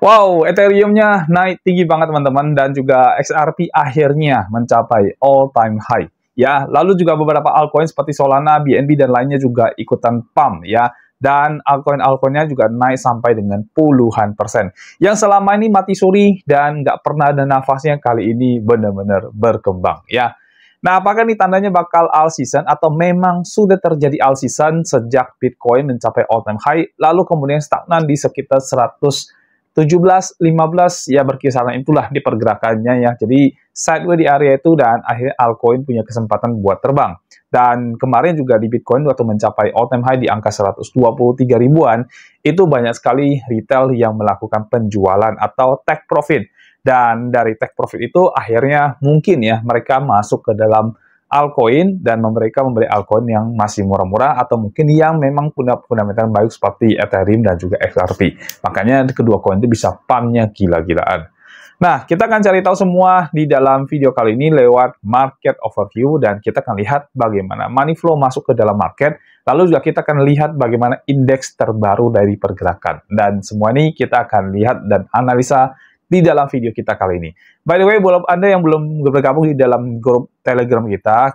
Wow, Ethereum-nya naik tinggi banget teman-teman, dan juga XRP akhirnya mencapai all-time high. Ya, lalu juga beberapa altcoin seperti Solana, BNB dan lainnya juga ikutan pump ya. Dan altcoin-altcoinnya juga naik sampai dengan puluhan persen. Yang selama ini mati suri dan nggak pernah ada nafasnya, kali ini benar-benar berkembang ya. Nah, apakah ini tandanya bakal all season atau memang sudah terjadi all season sejak Bitcoin mencapai all-time high, lalu kemudian stagnan di sekitar 17, 15 ya, berkisaran itulah di pergerakannya ya. Jadi sideways di area itu dan akhirnya altcoin punya kesempatan buat terbang. Dan kemarin juga di Bitcoin waktu mencapai all time high di angka 123 ribuan, itu banyak sekali retail yang melakukan penjualan atau take profit. Dan dari take profit itu akhirnya mungkin ya mereka masuk ke dalam altcoin dan mereka membeli altcoin yang masih murah-murah atau mungkin yang memang punya fundamental baik seperti Ethereum dan juga XRP. Makanya kedua koin itu bisa pumpnya gila-gilaan. Nah, kita akan cari tahu semua di dalam video kali ini lewat market overview, dan kita akan lihat bagaimana money flow masuk ke dalam market. Lalu juga kita akan lihat bagaimana indeks terbaru dari pergerakan. Dan semua ini kita akan lihat dan analisa di dalam video kita kali ini. By the way, buat Anda yang belum bergabung di dalam grup Telegram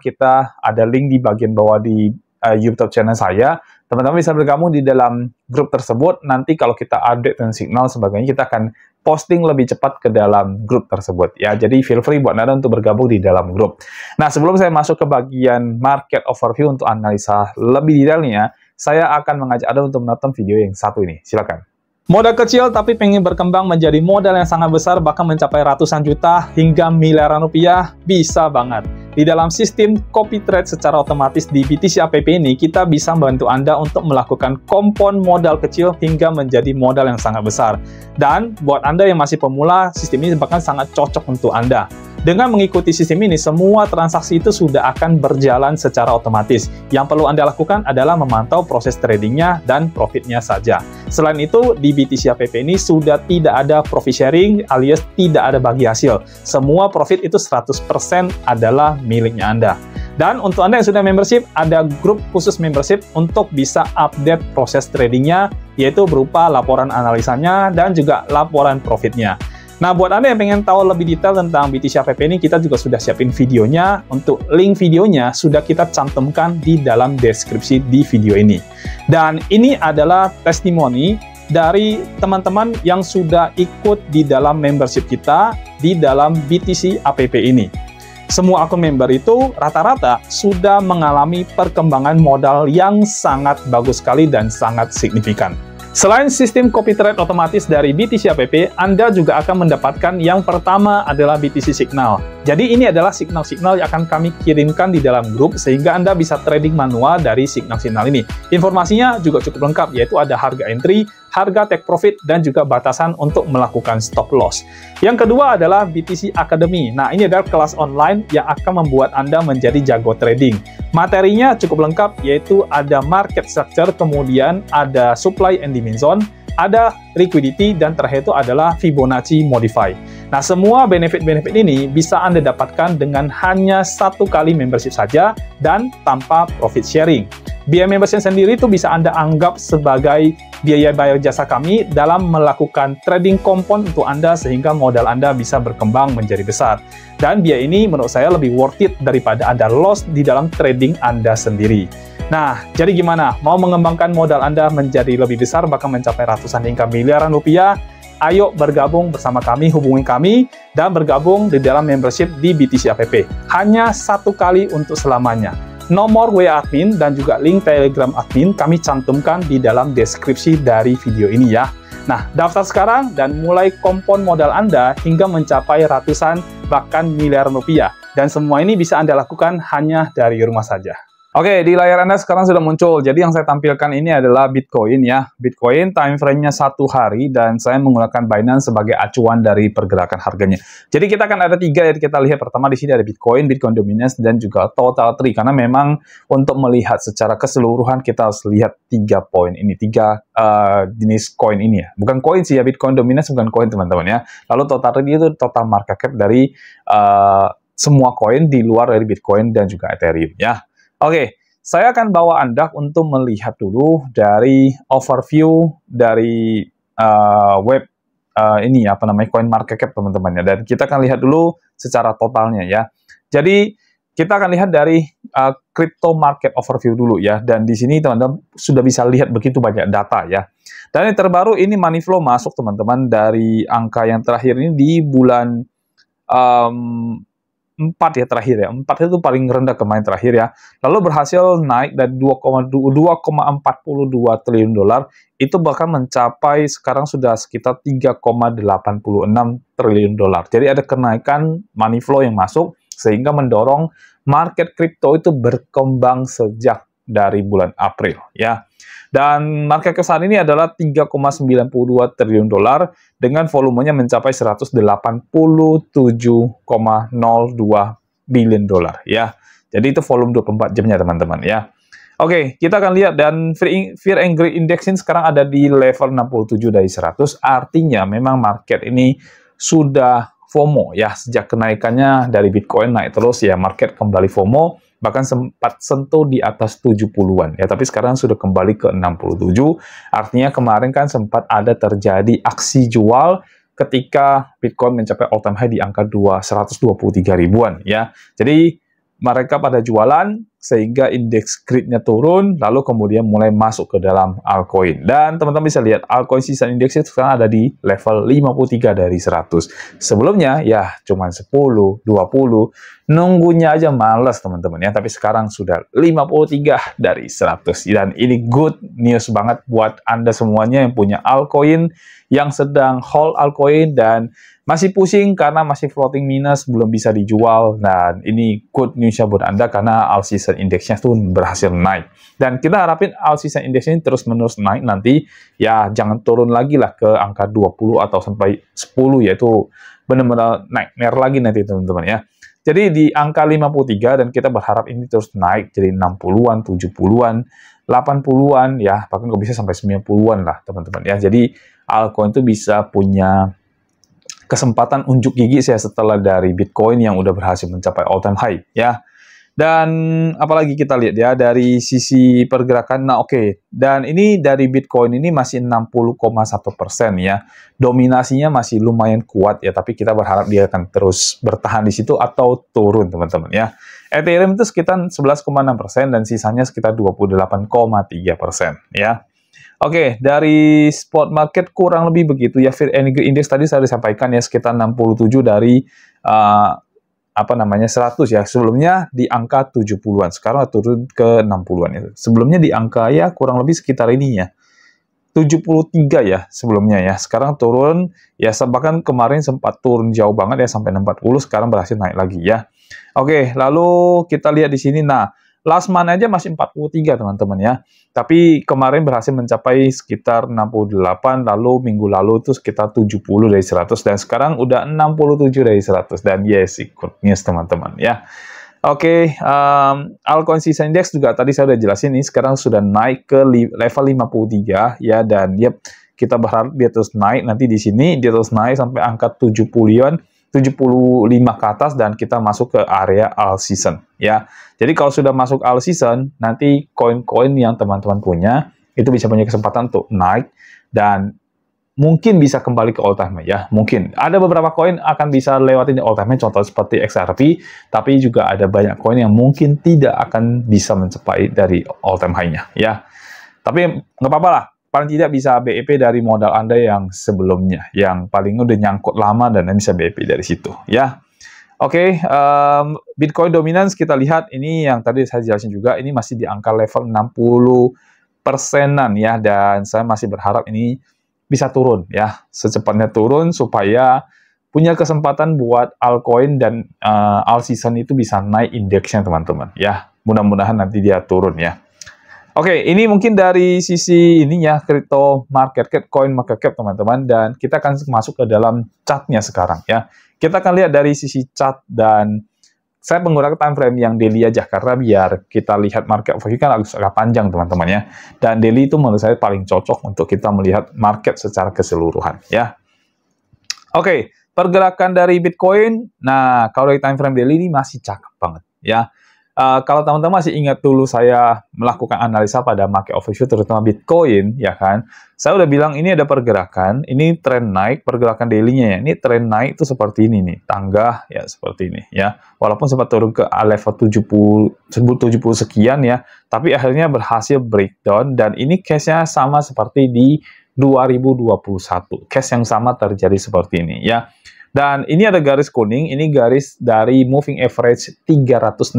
kita ada link di bagian bawah di YouTube channel saya. Teman-teman bisa bergabung di dalam grup tersebut. Nanti kalau kita update dan signal sebagainya, kita akan posting lebih cepat ke dalam grup tersebut ya. Jadi feel free buat Anda untuk bergabung di dalam grup. Nah, sebelum saya masuk ke bagian market overview untuk analisa lebih detailnya, saya akan mengajak Anda untuk menonton video yang satu ini. Silakan. Modal kecil tapi pengen berkembang menjadi modal yang sangat besar, bahkan mencapai ratusan juta hingga miliaran rupiah, bisa banget. Di dalam sistem copy trade secara otomatis di BTC App ini, kita bisa membantu Anda untuk melakukan kompon modal kecil hingga menjadi modal yang sangat besar. Dan buat Anda yang masih pemula, sistem ini bahkan sangat cocok untuk Anda. Dengan mengikuti sistem ini, semua transaksi itu sudah akan berjalan secara otomatis. Yang perlu Anda lakukan adalah memantau proses tradingnya dan profitnya saja. Selain itu, di BTC App ini sudah tidak ada profit sharing alias tidak ada bagi hasil. Semua profit itu 100% adalah miliknya Anda. Dan untuk Anda yang sudah membership, ada grup khusus membership untuk bisa update proses tradingnya, yaitu berupa laporan analisanya dan juga laporan profitnya. Nah, buat Anda yang pengen tahu lebih detail tentang BTC App ini, kita juga sudah siapin videonya. Untuk link videonya sudah kita cantumkan di dalam deskripsi di video ini. Dan ini adalah testimoni dari teman-teman yang sudah ikut di dalam membership kita di dalam BTC App ini. Semua akun member itu rata-rata sudah mengalami perkembangan modal yang sangat bagus sekali dan sangat signifikan. Selain sistem copy trade otomatis dari BTC App, Anda juga akan mendapatkan yang pertama adalah BTC Signal. Jadi ini adalah signal-signal yang akan kami kirimkan di dalam grup sehingga Anda bisa trading manual dari signal-signal ini. Informasinya juga cukup lengkap, yaitu ada harga entry, harga take profit, dan juga batasan untuk melakukan stop loss. Yang kedua adalah BTC Academy. Nah, ini adalah kelas online yang akan membuat Anda menjadi jago trading. Materinya cukup lengkap, yaitu ada market structure, kemudian ada supply and demand zone, ada liquidity, dan terakhir itu adalah Fibonacci Modify. Nah, semua benefit-benefit ini bisa Anda dapatkan dengan hanya satu kali membership saja dan tanpa profit sharing. Biaya membership sendiri itu bisa Anda anggap sebagai biaya bayar jasa kami dalam melakukan trading kompon untuk Anda sehingga modal Anda bisa berkembang menjadi besar. Dan biaya ini menurut saya lebih worth it daripada Anda loss di dalam trading Anda sendiri. Nah, jadi gimana? Mau mengembangkan modal Anda menjadi lebih besar, bahkan mencapai ratusan hingga miliaran rupiah? Ayo bergabung bersama kami, hubungi kami, dan bergabung di dalam membership di BTC App. Hanya satu kali untuk selamanya. Nomor WA admin dan juga link Telegram admin kami cantumkan di dalam deskripsi dari video ini ya. Nah, daftar sekarang dan mulai kompon modal Anda hingga mencapai ratusan bahkan miliaran rupiah. Dan semua ini bisa Anda lakukan hanya dari rumah saja. Oke, di layar Anda sekarang sudah muncul. Jadi yang saya tampilkan ini adalah Bitcoin ya. Bitcoin time frame-nya 1 hari dan saya menggunakan Binance sebagai acuan dari pergerakan harganya. Jadi kita akan ada 3 ya, kita lihat. Pertama di sini ada Bitcoin, Bitcoin Dominance, dan juga Total Tree. Karena memang untuk melihat secara keseluruhan kita harus lihat 3 poin ini, 3 jenis koin ini ya. Bukan koin sih ya, Bitcoin Dominance bukan koin teman-teman ya. Lalu Total Tree itu total market cap dari semua koin di luar dari Bitcoin dan juga Ethereum ya. Oke, saya akan bawa Anda untuk melihat dulu dari overview dari web ini apa namanya coin market cap teman-teman ya. Dan kita akan lihat dulu secara totalnya ya. Jadi kita akan lihat dari crypto market overview dulu ya. Dan di sini teman-teman sudah bisa lihat begitu banyak data ya. Dan yang terbaru ini money flow masuk teman-teman dari angka yang terakhir ini di bulan 4 ya terakhir ya. 4 itu paling rendah kemarin terakhir ya. Lalu berhasil naik dari 2,42 triliun dolar itu bahkan mencapai sekarang sudah sekitar 3,86 triliun dolar. Jadi ada kenaikan money flow yang masuk sehingga mendorong market kripto itu berkembang sejak dari bulan April ya. Dan market cap saat ini adalah 3,92 triliun dolar dengan volumenya mencapai 187,02 billion dolar ya. Jadi itu volume 24 jamnya teman-teman ya. Oke, kita akan lihat dan Fear and Greed Index ini sekarang ada di level 67 dari 100. Artinya memang market ini sudah FOMO ya. Sejak kenaikannya dari Bitcoin naik terus ya, market kembali FOMO. Bahkan sempat sentuh di atas 70-an ya, tapi sekarang sudah kembali ke 67. Artinya kemarin kan sempat ada terjadi aksi jual ketika Bitcoin mencapai all time high di angka 123 ribuan ya. Jadi mereka pada jualan sehingga indeks greed-nya turun, lalu kemudian mulai masuk ke dalam altcoin. Dan teman-teman bisa lihat altcoin season index itu sekarang ada di level 53 dari 100. Sebelumnya ya cuma 10, 20, nunggunya aja males teman-teman ya, tapi sekarang sudah 53 dari 100. Dan ini good news banget buat Anda semuanya yang punya altcoin, yang sedang hold altcoin dan masih pusing karena masih floating minus, belum bisa dijual. Dan ini good news ya buat Anda karena all season indexnya tuh berhasil naik. Dan kita harapin all season index ini terus-menerus naik nanti. Ya jangan turun lagi lah ke angka 20 atau sampai 10, yaitu benar-benar naik lagi nanti teman-teman ya. Jadi di angka 53 dan kita berharap ini terus naik jadi 60-an, 70-an, 80-an ya, bahkan kok bisa sampai 90-an lah teman-teman ya. Jadi altcoin itu bisa punya kesempatan unjuk gigi saya setelah dari Bitcoin yang udah berhasil mencapai all time high ya. Dan apalagi kita lihat ya dari sisi pergerakan. Nah oke. Dan ini dari Bitcoin ini masih 60,1% ya. Dominasinya masih lumayan kuat ya, tapi kita berharap dia akan terus bertahan di situ atau turun teman-teman ya. Ethereum itu sekitar 11,6% dan sisanya sekitar 28,3% ya. Oke, dari spot market kurang lebih begitu ya. Fear and Greed Index tadi saya sampaikan ya sekitar 67 dari 100 ya. Sebelumnya di angka 70-an, sekarang turun ke 60-an ya. Sebelumnya di angka ya kurang lebih sekitar ini ya. 73 ya sebelumnya ya. Sekarang turun ya, bahkan kemarin sempat turun jauh banget ya sampai 40, sekarang berhasil naik lagi ya. Oke, lalu kita lihat di sini. Nah, last month aja masih 43 teman-teman ya. Tapi kemarin berhasil mencapai sekitar 68, lalu minggu lalu itu sekitar 70 dari 100, dan sekarang udah 67 dari 100. Dan yes, good news teman-teman ya. Oke, altcoin season index juga tadi saya udah jelasin, ini sekarang sudah naik ke level 53 ya, dan kita berharap dia terus naik. Nanti di sini dia terus naik sampai angka 70-an, 75 ke atas, dan kita masuk ke area all season ya. Jadi kalau sudah masuk all season, nanti koin-koin yang teman-teman punya itu bisa punya kesempatan untuk naik dan mungkin bisa kembali ke all time high ya. Mungkin ada beberapa koin akan bisa lewatin all time high, contoh seperti XRP, tapi juga ada banyak koin yang mungkin tidak akan bisa mencapai dari all time high-nya ya. Tapi nggak apa-apa lah. Paling tidak bisa BEP dari modal Anda yang sebelumnya, yang paling udah nyangkut lama dan bisa BEP dari situ ya. Oke, Bitcoin dominance kita lihat ini yang tadi saya jelasin juga, ini masih di angka level 60%-an ya, dan saya masih berharap ini bisa turun ya, secepatnya turun supaya punya kesempatan buat altcoin dan all season itu bisa naik indeksnya teman-teman ya. Mudah-mudahan nanti dia turun ya. Oke, ini mungkin dari sisi ininya crypto market cap, coin market cap teman-teman, dan kita akan masuk ke dalam chartnya sekarang ya. Kita akan lihat dari sisi chart, dan saya menggunakan time frame yang daily aja karena biar kita lihat market overview kan agak panjang teman-teman ya. Dan daily itu menurut saya paling cocok untuk kita melihat market secara keseluruhan ya. Oke, pergerakan dari Bitcoin. Nah, kalau dari time frame daily ini masih cakep banget ya. Kalau teman-teman masih ingat dulu saya melakukan analisa pada market overview terutama Bitcoin, ya kan? Saya udah bilang ini ada pergerakan, ini tren naik, pergerakan daily-nya ya. Ini tren naik itu seperti ini nih, tangga ya seperti ini ya. Walaupun sempat turun ke level 70 sekian ya, tapi akhirnya berhasil breakdown dan ini case-nya sama seperti di 2021. Case yang sama terjadi seperti ini ya. Dan ini ada garis kuning, ini garis dari moving average 365,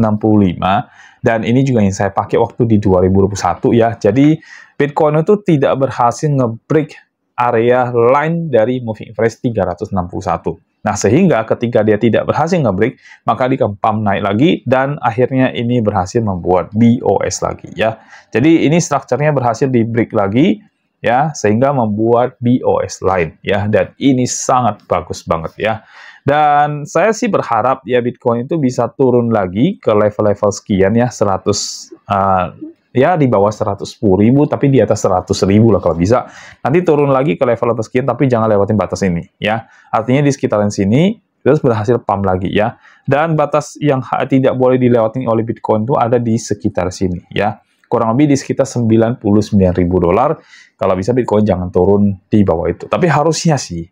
dan ini juga yang saya pakai waktu di 2021 ya. Jadi Bitcoin itu tidak berhasil nge-break area line dari moving average 361. Nah, sehingga ketika dia tidak berhasil nge-break, maka dia akan pump naik lagi, dan akhirnya ini berhasil membuat BOS lagi ya. Jadi ini strukturnya berhasil di-break lagi, ya, sehingga membuat BOS line ya, dan ini sangat bagus banget ya. Dan saya sih berharap ya Bitcoin itu bisa turun lagi ke level-level sekian ya, 100 ya di bawah 110.000 tapi di atas 100.000 lah kalau bisa. Nanti turun lagi ke level sekian tapi jangan lewatin batas ini ya. Artinya di sekitaran sini terus berhasil pump lagi ya. Dan batas yang tidak boleh dilewati oleh Bitcoin itu ada di sekitar sini ya. Kurang lebih di sekitar $99.000. Kalau bisa Bitcoin jangan turun di bawah itu. Tapi harusnya sih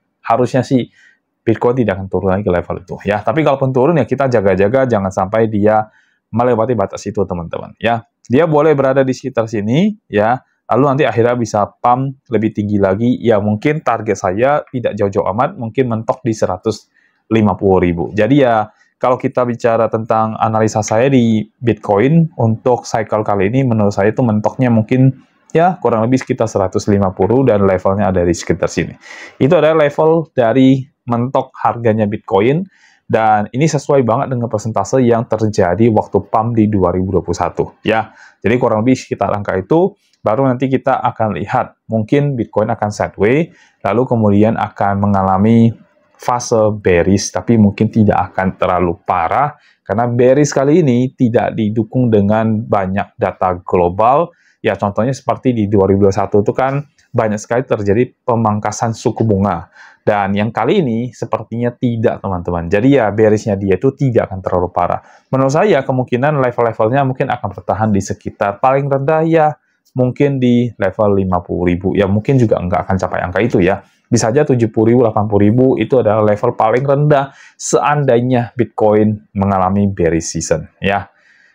Bitcoin tidak akan turun lagi ke level itu ya. Tapi kalaupun turun ya kita jaga-jaga jangan sampai dia melewati batas itu teman-teman ya. Dia boleh berada di sekitar sini ya. Lalu nanti akhirnya bisa pump lebih tinggi lagi ya. Mungkin target saya tidak jauh-jauh amat, mungkin mentok di 150.000. Jadi ya kalau kita bicara tentang analisa saya di Bitcoin untuk cycle kali ini, menurut saya itu mentoknya mungkin ya kurang lebih sekitar 150 dan levelnya ada di sekitar sini. Itu adalah level dari mentok harganya Bitcoin, dan ini sesuai banget dengan persentase yang terjadi waktu pump di 2021 ya. Jadi kurang lebih sekitar angka itu, baru nanti kita akan lihat mungkin Bitcoin akan sideways, lalu kemudian akan mengalami fase bearish, tapi mungkin tidak akan terlalu parah, karena bearish kali ini tidak didukung dengan banyak data global, ya contohnya seperti di 2021 itu kan banyak sekali terjadi pemangkasan suku bunga, dan yang kali ini sepertinya tidak teman-teman, jadi ya bearishnya dia itu tidak akan terlalu parah. Menurut saya kemungkinan level-levelnya mungkin akan bertahan di sekitar paling rendah ya, mungkin di level 50.000, ya mungkin juga nggak akan capai angka itu ya. Bisa aja 70.000, 80.000 itu adalah level paling rendah seandainya Bitcoin mengalami bearish season ya.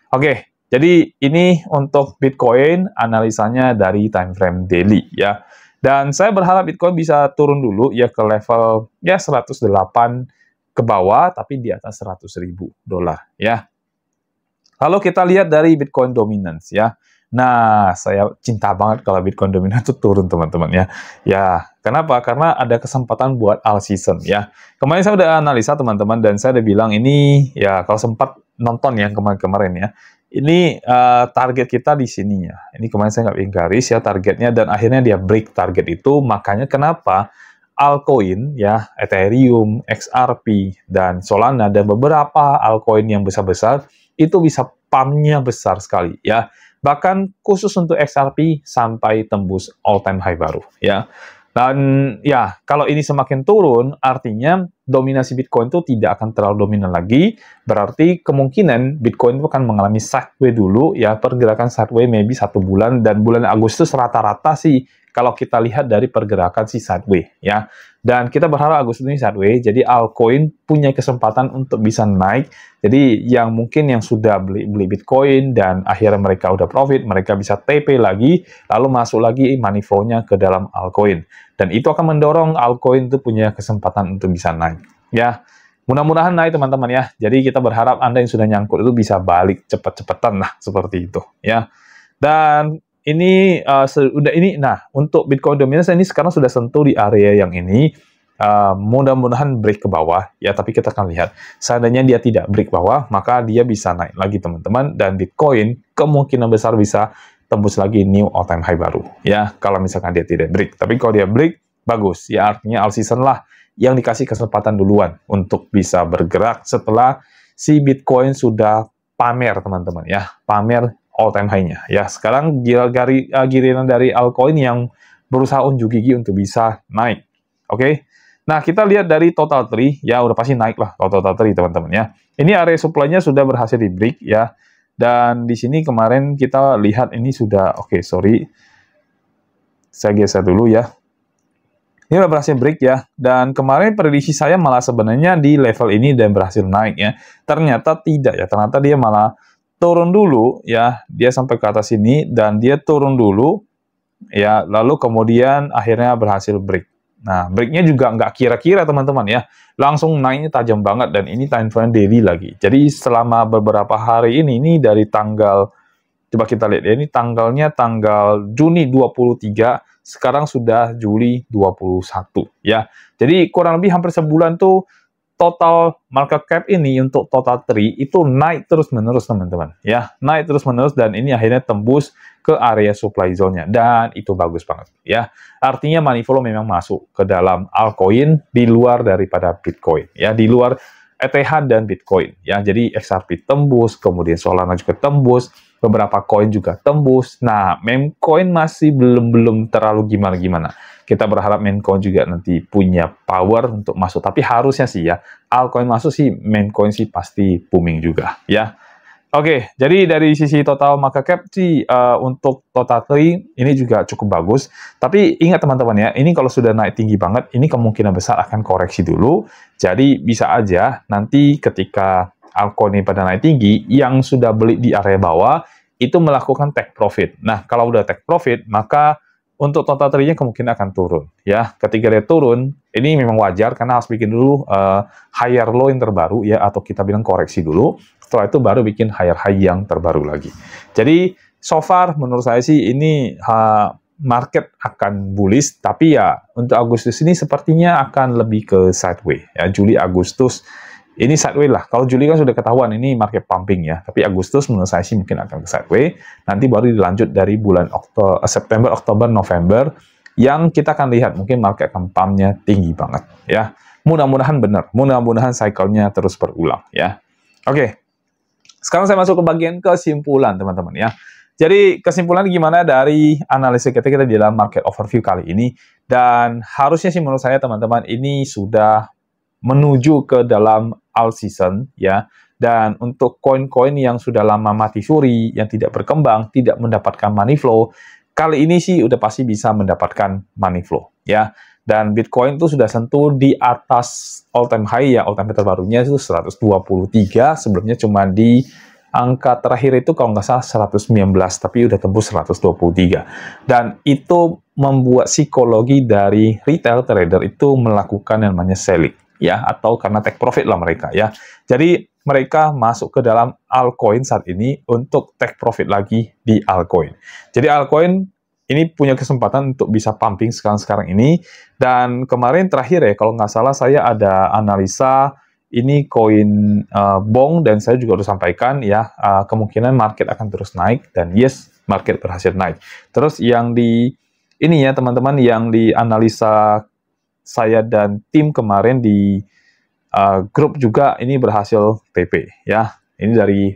Oke, jadi ini untuk Bitcoin analisanya dari time frame daily ya. Dan saya berharap Bitcoin bisa turun dulu ya ke level ya 108 ke bawah tapi di atas $100.000 ya. Lalu kita lihat dari Bitcoin dominance ya. Nah, saya cinta banget kalau Bitcoin dominan itu turun, teman-teman ya. Ya, kenapa? Karena ada kesempatan buat all season ya. Kemarin saya udah analisa, teman-teman, dan saya udah bilang ini, ya kalau sempat nonton ya kemarin-kemarin ya, ini target kita di sini ya. Ini kemarin saya nggak bikin garis ya targetnya, dan akhirnya dia break target itu. Makanya kenapa altcoin ya, Ethereum, XRP, dan Solana, dan beberapa altcoin yang besar-besar, itu bisa pump-nya besar sekali ya. Bahkan khusus untuk XRP sampai tembus all-time high baru ya. Dan ya, kalau ini semakin turun, artinya dominasi Bitcoin itu tidak akan terlalu dominan lagi. Berarti kemungkinan Bitcoin itu akan mengalami sideways dulu ya, pergerakan sideways maybe 1 bulan, dan bulan Agustus rata-rata sih kalau kita lihat dari pergerakan si sideways ya. Dan kita berharap Agustus ini sideways, jadi altcoin punya kesempatan untuk bisa naik. Jadi yang mungkin yang sudah beli Bitcoin dan akhirnya mereka udah profit, mereka bisa TP lagi, lalu masuk lagi money flow-nya ke dalam altcoin. Dan itu akan mendorong altcoin itu punya kesempatan untuk bisa naik ya. Mudah-mudahan naik teman-teman ya. Jadi kita berharap Anda yang sudah nyangkut itu bisa balik cepet-cepetan lah seperti itu ya. Dan ini nah untuk Bitcoin dominance ini sekarang sudah sentuh di area yang ini, mudah-mudahan break ke bawah ya, tapi kita akan lihat seandainya dia tidak break bawah maka dia bisa naik lagi teman-teman, dan Bitcoin kemungkinan besar bisa tembus lagi new all time high baru ya kalau misalkan dia tidak break. Tapi kalau dia break bagus ya, artinya all season lah yang dikasih kesempatan duluan untuk bisa bergerak setelah si Bitcoin sudah pamer teman-teman ya, pamer all time high-nya ya. Sekarang giliran dari altcoin yang berusaha unjuk gigi untuk bisa naik. Oke. Nah, kita lihat dari total tree ya, udah pasti naik lah kalau total tree teman-teman ya. Ini area supply-nya sudah berhasil di break ya. Dan di sini kemarin kita lihat ini sudah, oke, sorry, saya geser dulu ya. Ini udah berhasil break ya, dan kemarin prediksi saya malah sebenarnya di level ini dan berhasil naik ya. Ternyata tidak ya, ternyata dia malah turun dulu ya, dia sampai ke atas ini dan dia turun dulu ya, lalu kemudian akhirnya berhasil break. Nah, breaknya juga nggak kira-kira teman-teman ya, langsung naiknya tajam banget dan ini time frame daily lagi. Jadi selama beberapa hari ini dari tanggal, coba kita lihat ya, ini tanggalnya tanggal Juni 23, sekarang sudah Juli 21 ya. Jadi kurang lebih hampir sebulan tuh total market cap ini untuk total tree itu naik terus-menerus teman-teman ya. Naik terus-menerus dan ini akhirnya tembus ke area supply zone-nya dan itu bagus banget ya. Artinya money flow memang masuk ke dalam altcoin di luar daripada Bitcoin ya, di luar ETH dan Bitcoin ya. Jadi XRP tembus, kemudian Solana juga tembus, beberapa koin juga tembus. Nah, meme coin masih belum terlalu gimana-gimana. Kita berharap meme coin juga nanti punya power untuk masuk. Tapi harusnya sih ya, altcoin masuk sih, meme coin sih pasti booming juga ya. Oke, jadi dari sisi total market cap sih untuk total tree ini juga cukup bagus. Tapi ingat teman-teman ya, ini kalau sudah naik tinggi banget, ini kemungkinan besar akan koreksi dulu. Jadi bisa aja nanti ketika altcoin ini pada naik tinggi, yang sudah beli di area bawah itu melakukan take profit. Nah, kalau udah take profit, maka untuk total tree-nya kemungkinan akan turun. Ya, ketika dia turun, ini memang wajar karena harus bikin dulu higher low yang terbaru ya, atau kita bilang koreksi dulu. Setelah itu baru bikin higher high yang terbaru lagi. Jadi so far menurut saya sih ini market akan bullish, tapi ya untuk Agustus ini sepertinya akan lebih ke sideways ya. Juli Agustus ini sideways lah. Kalau Juli kan sudah ketahuan ini market pumping ya, tapi Agustus menurut saya sih mungkin akan ke sideways. Nanti baru dilanjut dari bulan September, Oktober, November yang kita akan lihat mungkin market akan pumpnya tinggi banget ya. Mudah-mudahan benar, mudah-mudahan cycle-nya terus berulang ya. Oke. Sekarang saya masuk ke bagian kesimpulan, teman-teman ya. Jadi, kesimpulan gimana dari analisis kita di dalam market overview kali ini. Dan harusnya sih menurut saya, teman-teman, ini sudah menuju ke dalam alt season, ya. Dan untuk koin-koin yang sudah lama mati suri, yang tidak berkembang, tidak mendapatkan money flow, kali ini sih udah pasti bisa mendapatkan money flow, ya. Dan Bitcoin itu sudah sentuh di atas all-time high ya, all-time high terbarunya itu 123, sebelumnya cuma di angka terakhir itu kalau nggak salah 119, tapi udah tembus 123. Dan itu membuat psikologi dari retail trader itu melakukan yang namanya selling, ya, atau karena take profit lah mereka, ya. Jadi mereka masuk ke dalam altcoin saat ini untuk take profit lagi di altcoin. Jadi altcoin ini punya kesempatan untuk bisa pumping sekarang ini. Dan kemarin terakhir ya, kalau nggak salah saya ada analisa ini koin BONG dan saya juga udah sampaikan ya, kemungkinan market akan terus naik dan yes, market berhasil naik. Terus yang di ini ya teman-teman, yang di analisa saya dan tim kemarin di grup juga ini berhasil TP ya. Ini dari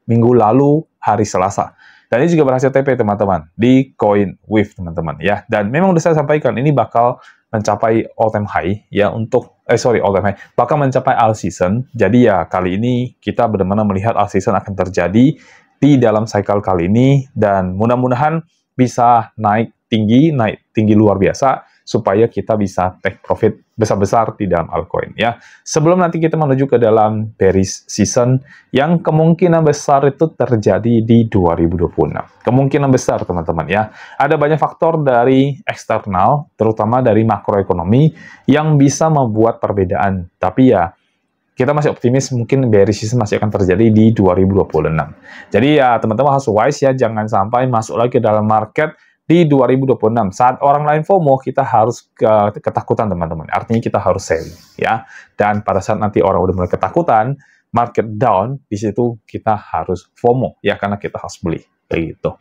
minggu lalu hari Selasa. Dan ini juga berhasil TP teman-teman di CoinWave teman-teman ya. Dan memang udah saya sampaikan ini bakal mencapai all-time high ya untuk all-time high bakal mencapai all season. Jadi ya kali ini kita benar-benar melihat all season akan terjadi di dalam cycle kali ini dan mudah-mudahan bisa naik tinggi luar biasa supaya kita bisa take profit besar-besar di dalam altcoin ya. Sebelum nanti kita menuju ke dalam bearish season yang kemungkinan besar itu terjadi di 2026. Kemungkinan besar teman-teman ya. Ada banyak faktor dari eksternal, terutama dari makroekonomi yang bisa membuat perbedaan. Tapi ya kita masih optimis mungkin bearish season masih akan terjadi di 2026. Jadi ya teman-teman harus wise ya, jangan sampai masuk lagi ke dalam market di 2026. Saat orang lain FOMO, kita harus ketakutan teman-teman. Artinya kita harus selling ya. Dan pada saat nanti orang udah mulai ketakutan, market down, di situ kita harus FOMO ya, karena kita harus beli kayak gitu.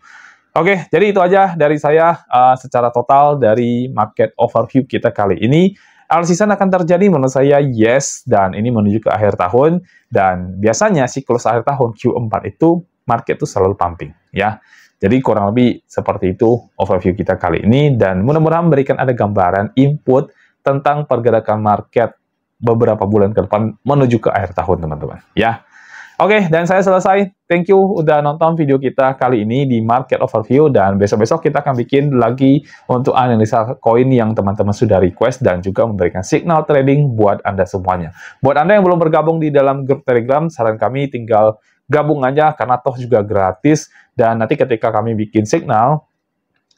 Oke, jadi itu aja dari saya secara total dari market overview kita kali ini. All season akan terjadi menurut saya yes, dan ini menuju ke akhir tahun dan biasanya siklus akhir tahun Q4 itu market itu selalu pumping ya. Jadi kurang lebih seperti itu overview kita kali ini dan mudah-mudahan memberikan ada gambaran input tentang pergerakan market beberapa bulan ke depan menuju ke akhir tahun teman-teman ya. Oke, dan saya selesai. Thank you udah nonton video kita kali ini di Market Overview, dan besok-besok kita akan bikin lagi untuk analisa koin yang teman-teman sudah request dan juga memberikan signal trading buat Anda semuanya. Buat Anda yang belum bergabung di dalam grup Telegram, saran kami tinggal gabung aja karena toh juga gratis, dan nanti ketika kami bikin signal,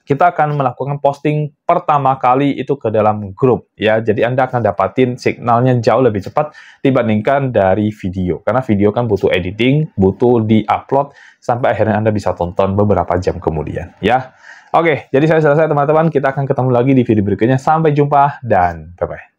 kita akan melakukan posting pertama kali itu ke dalam grup ya. Jadi Anda akan dapatin signalnya jauh lebih cepat dibandingkan dari video. Karena video kan butuh editing, butuh di-upload sampai akhirnya Anda bisa tonton beberapa jam kemudian ya. Oke, jadi saya selesai teman-teman. Kita akan ketemu lagi di video berikutnya. Sampai jumpa dan bye-bye.